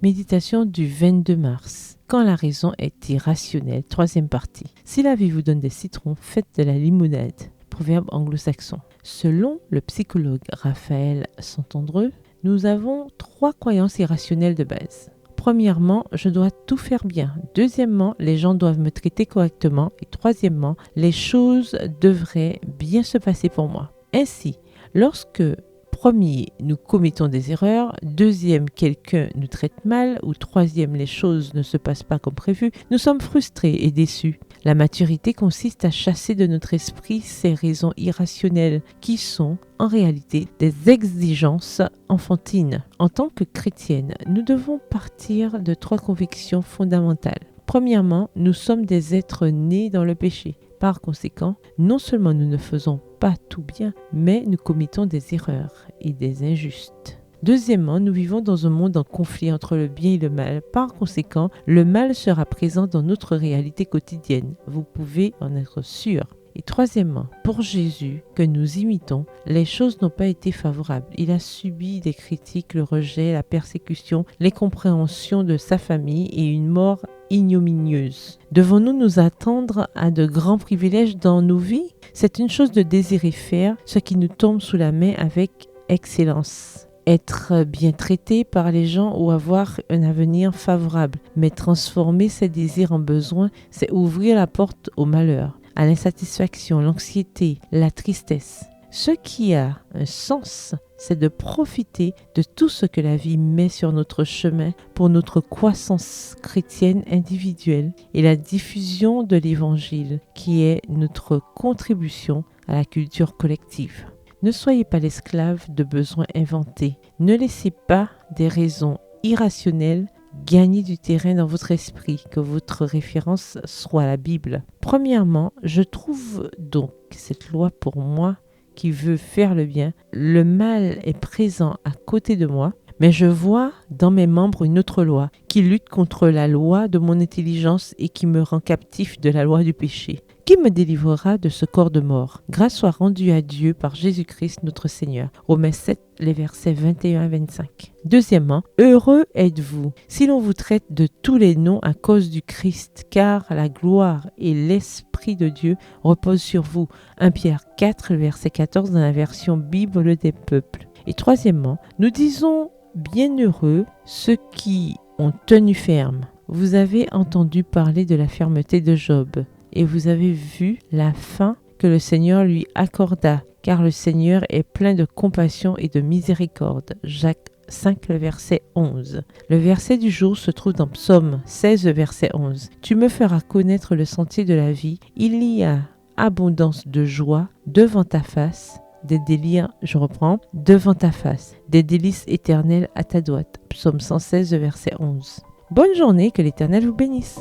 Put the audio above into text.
Méditation du 22 mars. Quand la raison est irrationnelle. Troisième partie. Si la vie vous donne des citrons, faites de la limonade. Proverbe anglo-saxon. Selon le psychologue Raphaël Santandreux, nous avons 3 croyances irrationnelles de base. Premièrement, je dois tout faire bien. Deuxièmement, les gens doivent me traiter correctement. Et troisièmement, les choses devraient bien se passer pour moi. Ainsi, lorsque premier, nous commettons des erreurs. Deuxième, quelqu'un nous traite mal. Ou troisième, les choses ne se passent pas comme prévu. Nous sommes frustrés et déçus. La maturité consiste à chasser de notre esprit ces raisons irrationnelles qui sont en réalité des exigences enfantines. En tant que chrétienne, nous devons partir de 3 convictions fondamentales. Premièrement, nous sommes des êtres nés dans le péché. Par conséquent, non seulement nous ne faisons pas tout bien, mais nous commettons des erreurs et des injustes. Deuxièmement, nous vivons dans un monde en conflit entre le bien et le mal. Par conséquent, le mal sera présent dans notre réalité quotidienne. Vous pouvez en être sûr. Et troisièmement, pour Jésus, que nous imitons, les choses n'ont pas été favorables. Il a subi des critiques, le rejet, la persécution, l'incompréhension de sa famille et une mort ignominieuse. Devons-nous nous attendre à de grands privilèges dans nos vies? C'est une chose de désirer faire ce qui nous tombe sous la main avec excellence. Être bien traité par les gens ou avoir un avenir favorable. Mais transformer ses désirs en besoins, c'est ouvrir la porte au malheur, à l'insatisfaction, l'anxiété, la tristesse. Ce qui a un sens, c'est de profiter de tout ce que la vie met sur notre chemin pour notre croissance chrétienne individuelle et la diffusion de l'Évangile, qui est notre contribution à la culture collective. Ne soyez pas l'esclave de besoins inventés. Ne laissez pas des raisons irrationnelles gagner du terrain dans votre esprit, que votre référence soit la Bible. Premièrement, je trouve donc cette loi pour moi qui veut faire le bien. Le mal est présent à côté de moi, mais je vois dans mes membres une autre loi qui lutte contre la loi de mon intelligence et qui me rend captif de la loi du péché. Qui me délivrera de ce corps de mort? Grâce soit rendue à Dieu par Jésus-Christ notre Seigneur. Romains 7, les versets 21 à 25. Deuxièmement, heureux êtes-vous si l'on vous traite de tous les noms à cause du Christ, car la gloire et l'Esprit de Dieu reposent sur vous. 1 Pierre 4, verset 14 dans la version Bible des peuples. Et troisièmement, nous disons bienheureux ceux qui ont tenu ferme. Vous avez entendu parler de la fermeté de Job. Et vous avez vu la fin que le Seigneur lui accorda, car le Seigneur est plein de compassion et de miséricorde. Jacques 5, le verset 11. Le verset du jour se trouve dans Psaume 16, verset 11. Tu me feras connaître le sentier de la vie. Il y a abondance de joie devant ta face, des délires, devant ta face, des délices éternelles à ta droite. Psaume 116, verset 11. Bonne journée, que l'Éternel vous bénisse.